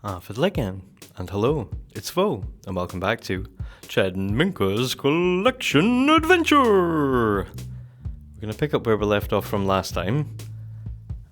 Fiddle again, and hello, it's Vo, and welcome back to Chad and Minka's Collection Adventure! We're going to pick up where we left off from last time.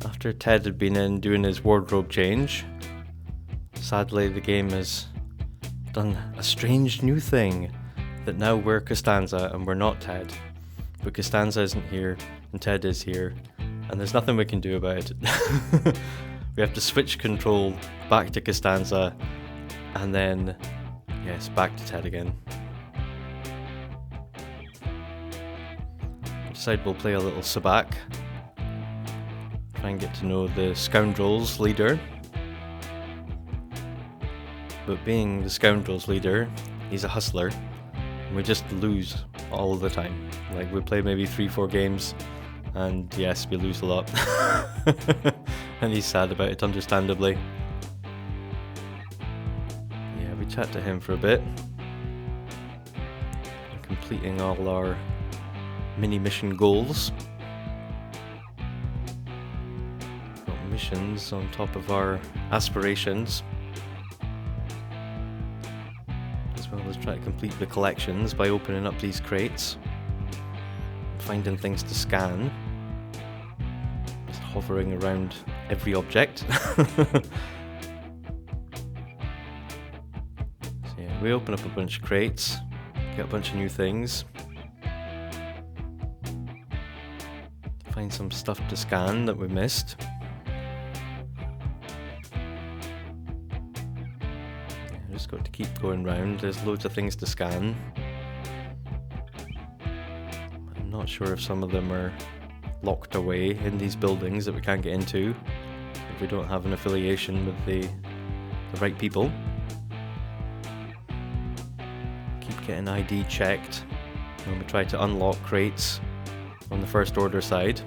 After Ted had been in doing his wardrobe change, sadly the game has done a strange new thing, that now we're Costanza and we're not Ted. But Costanza isn't here, and Ted is here, and there's nothing we can do about it. We have to switch control back to Costanza, and then, yes, back to Ted again. We decide we'll play a little Sabacc. Try and get to know the scoundrels leader. But being the scoundrels leader, he's a hustler, and we just lose all the time. Like, we play maybe 3-4 games, and yes, we lose a lot. And he's sad about it, understandably. Yeah, we chat to him for a bit. Completing all our mini-mission goals. Got missions on top of our aspirations. As well as try to complete the collections by opening up these crates. Finding things to scan. Just hovering around every object. So yeah, we open up a bunch of crates, get a bunch of new things. Find some stuff to scan that we missed. Yeah, just got to keep going round. There's loads of things to scan. I'm not sure if some of them are locked away in these buildings that we can't get into if we don't have an affiliation with the right people. Keep getting ID checked when we try to unlock crates on the first order side.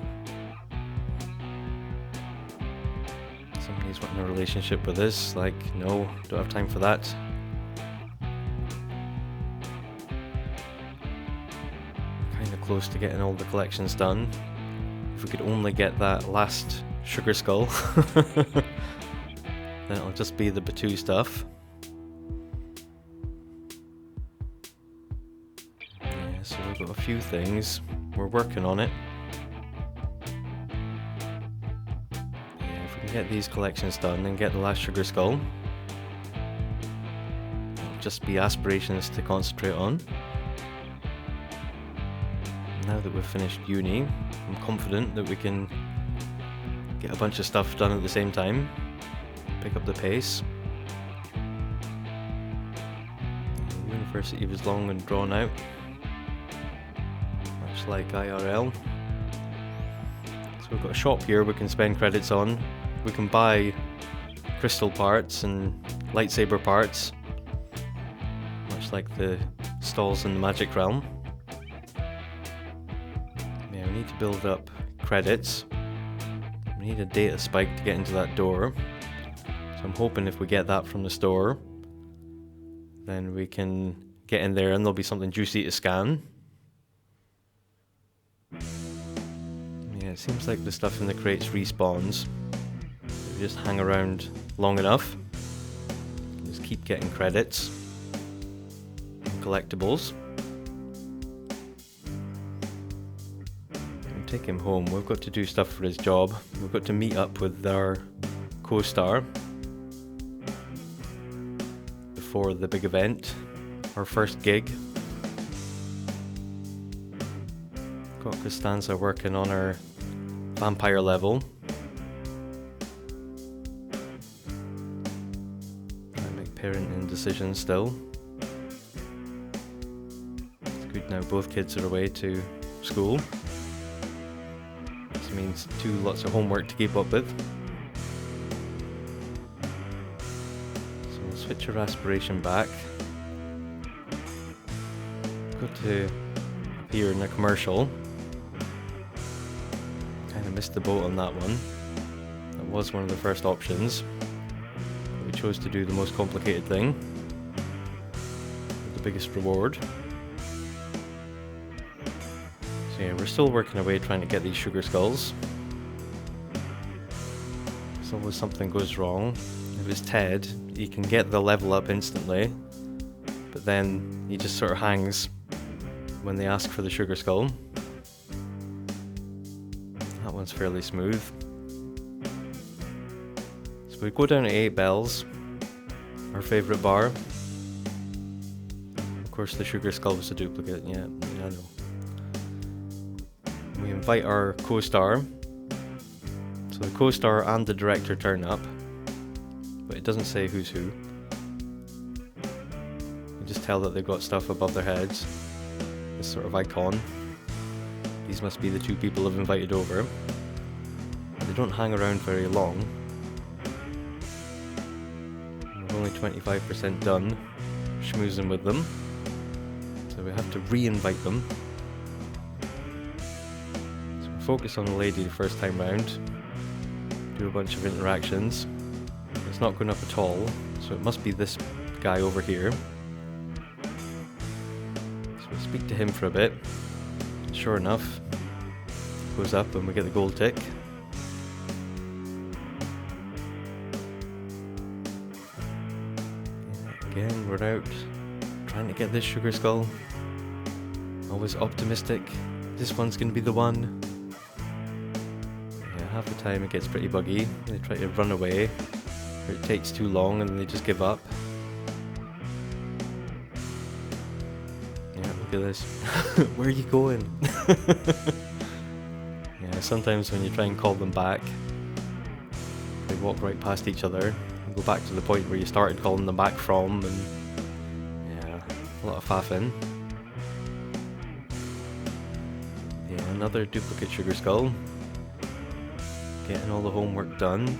Somebody's wanting a relationship with us, like, no, don't have time for that. Kind of close to getting all the collections done. If we could only get that last sugar skull, then it'll just be the Batuu stuff. Yeah, so we've got a few things. We're working on it. Yeah, if we can get these collections done and get the last sugar skull, it'll just be aspirations to concentrate on. Now that we've finished uni, I'm confident that we can get a bunch of stuff done at the same time, pick up the pace. The university was long and drawn out, much like IRL. So we've got a shop here we can spend credits on. We can buy crystal parts and lightsaber parts, much like the stalls in the Magic Realm. Yeah, we need to build up credits. We need a data spike to get into that door. So I'm hoping if we get that from the store, then we can get in there and there'll be something juicy to scan. Yeah, it seems like the stuff in the crates respawns. If we just hang around long enough, just keep getting credits and collectibles. Take him home. We've got to do stuff for his job. We've got to meet up with our co-star before the big event, our first gig. Got Costanza working on our vampire level. I make parenting decisions still. It's good now both kids are away to school. Means lots of homework to keep up with. So we'll switch our aspiration back. Go to appear in a commercial. Kind of missed the boat on that one. That was one of the first options. We chose to do the most complicated thing with the biggest reward. So yeah, we're still working away trying to get these sugar skulls. As always something goes wrong. If it's Ted, you can get the level up instantly, but then he just sort of hangs when they ask for the sugar skull. That one's fairly smooth. So we go down to 8 bells, our favourite bar. Of course the sugar skull was a duplicate, yeah, I know. We invite our co-star. So the co-star and the director turn up, but it doesn't say who's who. You just tell that they've got stuff above their heads, this sort of icon. These must be the 2 people who've invited over. They don't hang around very long. We're only 25% done schmoozing with them, so we have to re-invite them. So we focus on the lady the first time round, do a bunch of interactions. It's not going up at all, so it must be this guy over here. So we speak to him for a bit. Sure enough, it goes up and we get the gold tick. Again, we're out trying to get this sugar skull. Always optimistic. This one's going to be the one. Yeah, half the time it gets pretty buggy. They try to run away, or it takes too long and they just give up. Yeah, look at this. Where are you going? Yeah, sometimes when you try and call them back, they walk right past each other. Go back to the point where you started calling them back from, and yeah, a lot of faffing. Yeah, another duplicate sugar skull. Getting all the homework done.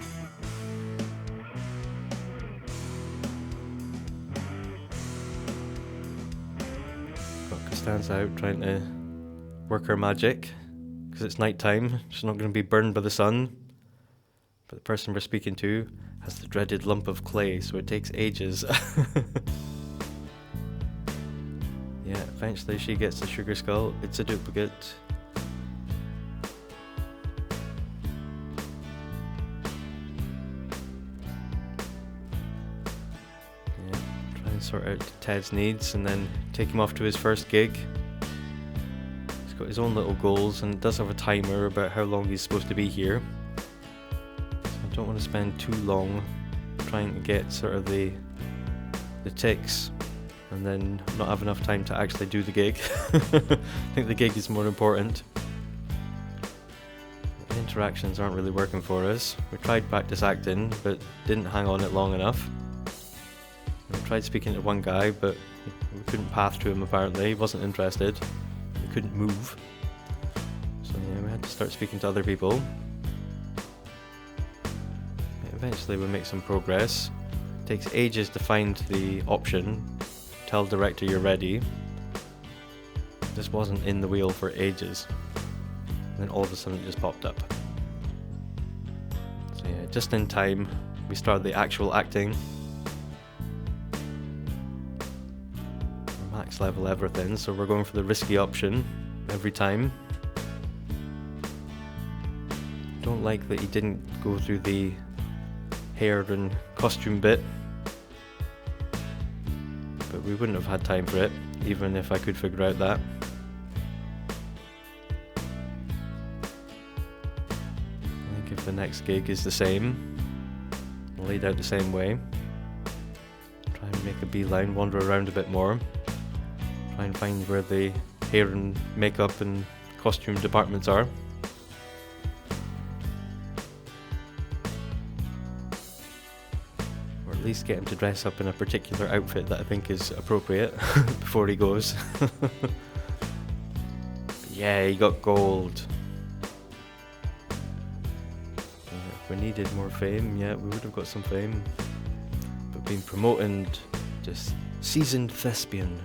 Got Costanza out trying to work her magic, because it's night time. She's not going to be burned by the sun. But the person we're speaking to has the dreaded lump of clay, so it takes ages. Yeah, eventually she gets the sugar skull. It's a duplicate. Yeah, try and sort out Ted's needs and then take him off to his first gig. He's got his own little goals and does have a timer about how long he's supposed to be here. Don't want to spend too long trying to get sort of the ticks and then not have enough time to actually do the gig. I think the gig is more important. The interactions aren't really working for us. We tried practice acting but didn't hang on it long enough. We tried speaking to one guy but we couldn't path to him apparently. He wasn't interested. He couldn't move. So yeah, we had to start speaking to other people. Eventually we make some progress. It takes ages to find the option. Tell director you're ready. This wasn't in the wheel for ages. And then all of a sudden it just popped up. So yeah, just in time we start the actual acting. We're max level everything, so we're going for the risky option every time. Don't like that he didn't go through the hair and costume bit, but we wouldn't have had time for it even if I could figure out that. I think if the next gig is the same, laid out the same way, try and make a beeline, wander around a bit more, try and find where the hair and makeup and costume departments are. At least get him to dress up in a particular outfit that I think is appropriate before he goes. Yeah, he got gold. If we needed more fame, yeah, we would have got some fame. But being promoted, just seasoned thespian.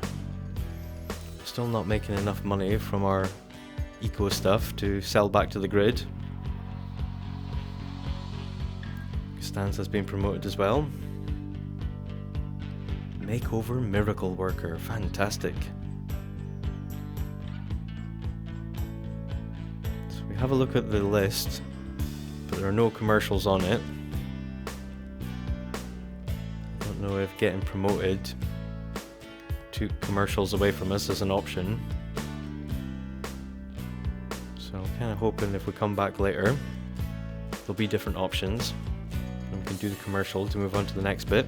Still not making enough money from our eco stuff to sell back to the grid. Costanza's been promoted as well. Makeover miracle worker, fantastic. So we have a look at the list, but there are no commercials on it. don't know if getting promoted to commercials away from us is an option. So I'm kind of hoping if we come back later, there'll be different options. And we can do the commercial to move on to the next bit.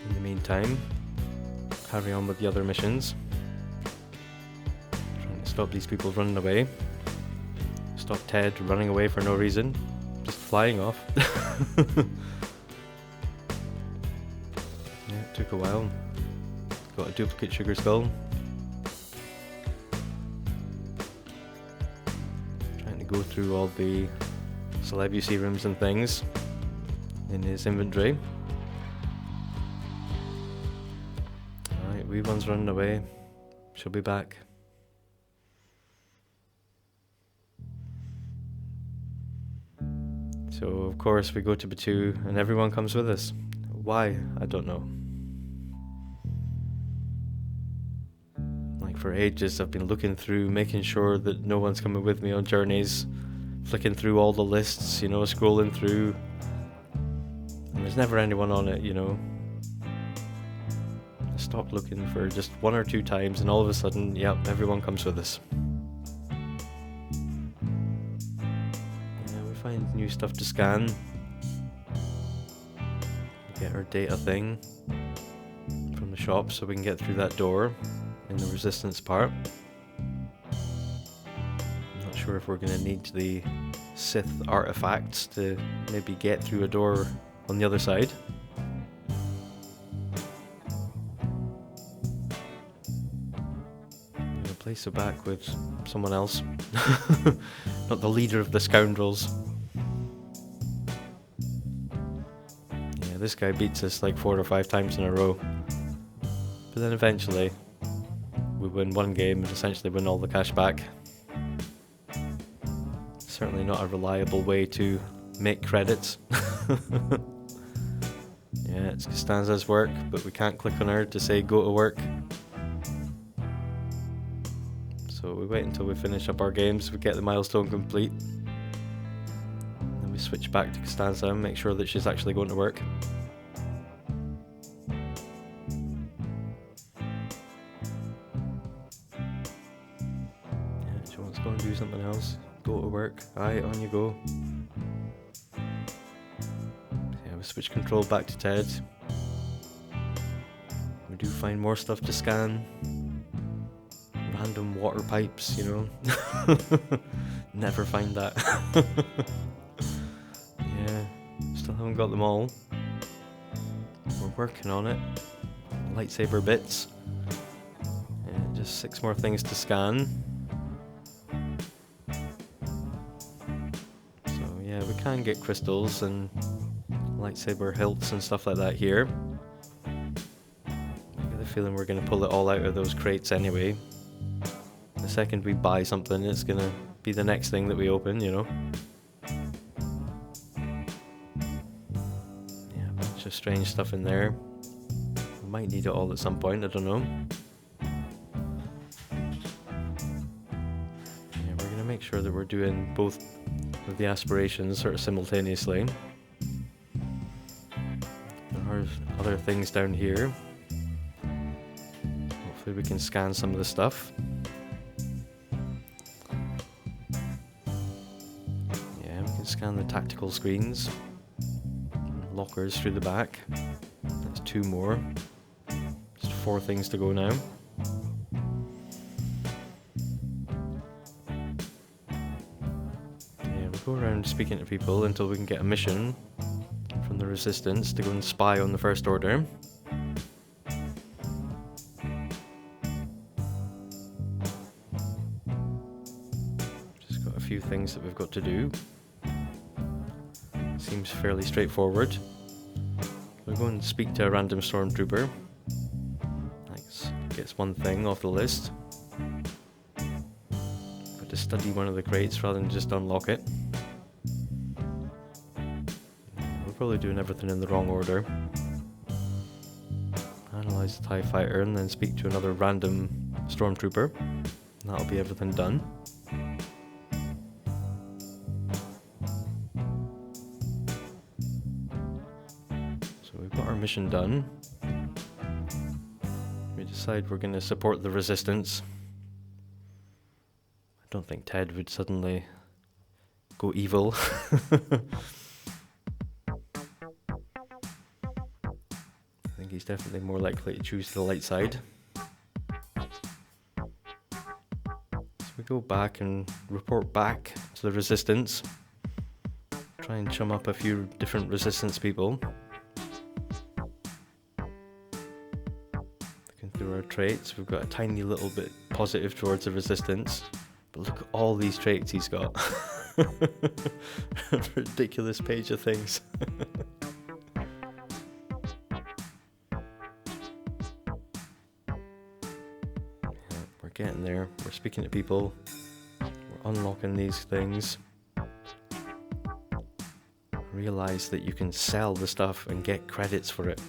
In the meantime, carry on with the other missions. Trying to stop these people running away. Stop Ted running away for no reason. Just flying off. Yeah, it took a while. Got a duplicate sugar skull. Trying to go through all the celebrity serums and things in his inventory. Alright, wee one's running away. She'll be back. So of course we go to Batuu and everyone comes with us. Why? I don't know. Like for ages I've been looking through, making sure that no one's coming with me on journeys, flicking through all the lists, you know, scrolling through, and there's never anyone on it, you know. I stopped looking for just 1 or 2 times and all of a sudden, yep, everyone comes with us. Find new stuff to scan. Get our data thing from the shop so we can get through that door in the resistance part. I'm not sure if we're going to need the Sith artifacts to maybe get through a door on the other side. I'm going to play Sabacc with someone else. Not the leader of the scoundrels. This guy beats us like 4 or 5 times in a row. But then eventually we win one game and essentially win all the cash back. Certainly not a reliable way to make credits. Yeah, it's Costanza's work, but we can't click on her to say go to work. So we wait until we finish up our games, we get the milestone complete. Then we switch back to Costanza and make sure that she's actually going to work. Go and do something else. Go to work. Aye, on you go. Yeah, we switch control back to Ted. We do find more stuff to scan. Random water pipes, you know. Never find that. Yeah, still haven't got them all. We're working on it. Lightsaber bits. Yeah, just 6 more things to scan. We can get crystals and lightsaber hilts and stuff like that here. I get the feeling we're going to pull it all out of those crates anyway. The second we buy something, it's going to be the next thing that we open, you know. Yeah, a bunch of strange stuff in there. We might need it all at some point, I don't know. Yeah, we're going to make sure that we're doing both of the aspirations sort of simultaneously. There are other things down here. Hopefully we can scan some of the stuff. Yeah, we can scan the tactical screens. Lockers through the back. That's 2 more. Just 4 things to go now. Go around speaking to people until we can get a mission from the Resistance to go and spy on the First Order. Just got a few things that we've got to do. Seems fairly straightforward. We'll go and speak to a random stormtrooper. That gets one thing off the list. Got to study one of the crates rather than just unlock it. Probably doing everything in the wrong order. Analyze the TIE fighter and then speak to another random stormtrooper. That'll be everything done. mission done. We decide we're going to support the resistance. I don't think Ted would suddenly go evil. I think he's definitely more likely to choose the light side. So we go back and report back to the resistance. Try and chum up a few different resistance people. Looking through our traits, we've got a tiny little bit positive towards the resistance. But look at all these traits he's got. Ridiculous page of things. Yeah, we're getting there. We're speaking to people. We're unlocking these things. Realize that you can sell the stuff and get credits for it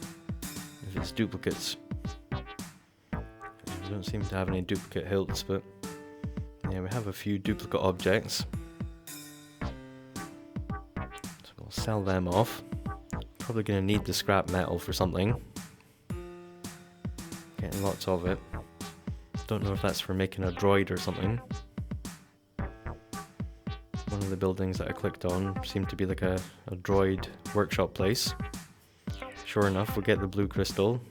if it's duplicates. We don't seem to have any duplicate hilts, but yeah, we have a few duplicate objects. So we'll sell them off. Probably going to need the scrap metal for something. Getting lots of it. Don't know if that's for making a droid or something. One of the buildings that I clicked on seemed to be like a droid workshop place. Sure enough, we'll get the blue crystal.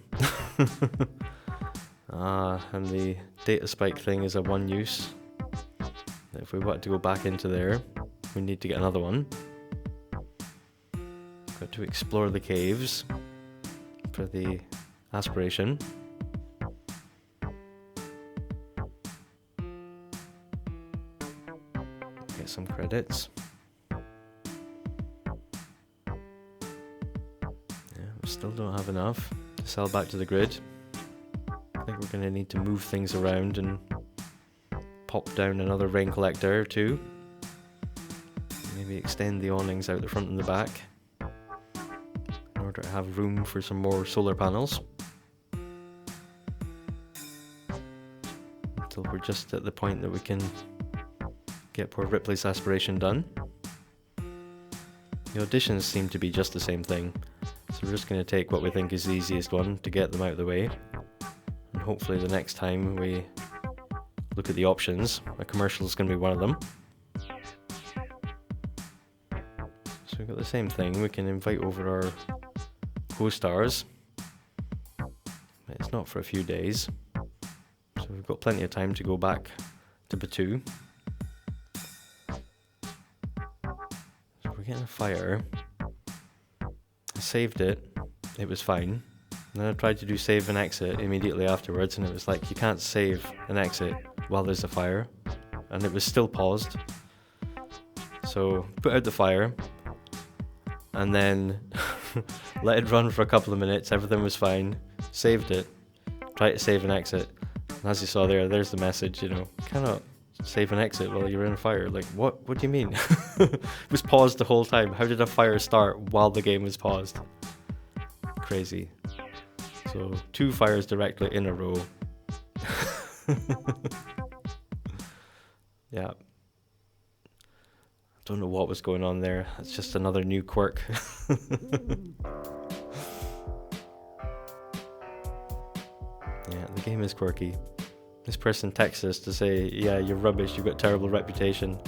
And the data spike thing is a one use. If we want to go back into there, we need to get another one. Got to explore the caves for the aspiration. Get some credits. Yeah, we still don't have enough to sell back to the grid. I think we're going to need to move things around and pop down another rain collector or two. Maybe extend the awnings out the front and the back in order to have room for some more solar panels. Until we're just at the point that we can get poor Ripley's aspiration done. The auditions seem to be just the same thing, so we're just going to take what we think is the easiest one to get them out of the way, and hopefully the next time we look at the options, a commercial is going to be one of them. So we've got the same thing, we can invite over our co-stars. It's not for a few days, so we've got plenty of time to go back to Batuu. Getting a fire. I saved it, it was fine. And then I tried to do save and exit immediately afterwards, and it was like, you can't save and exit while there's a fire. And it was still paused. So put out the fire and then let it run for a couple of minutes, everything was fine. Saved it, tried to save and exit. And as you saw there, there's the message, you know, cannot save and exit while you're in a fire. Like, what do you mean? It was paused the whole time. How did a fire start while the game was paused? Crazy. So 2 fires directly in a row. Yeah. Don't know what was going on there. It's just another new quirk. Yeah, the game is quirky. This person texts us to say, yeah, you're rubbish, you've got terrible reputation.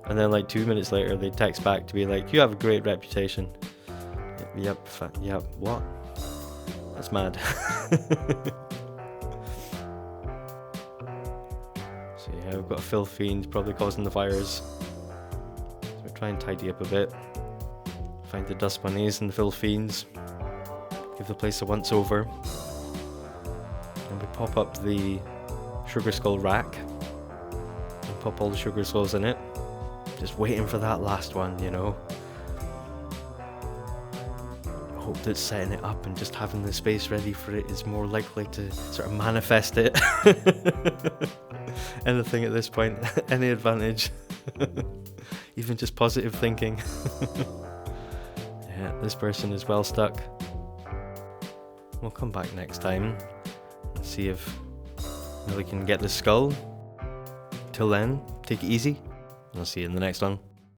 And then like 2 minutes later, they text back to be like, you have a great reputation. Yep, what? That's mad. So yeah, we've got a filth fiend probably causing the fires. So we'll try and tidy up a bit. Find the dust bunnies and the filth fiends. Give the place a once over. And we pop up the sugar skull rack and pop all the sugar skulls in it, just waiting for that last one, you know. I hope that setting it up and just having the space ready for it is more likely to sort of manifest it. Anything at this point, any advantage. Even just positive thinking. Yeah, this person is well stuck. We'll come back next time and see if we can get the skull. Till then, take it easy. I'll see you in the next one.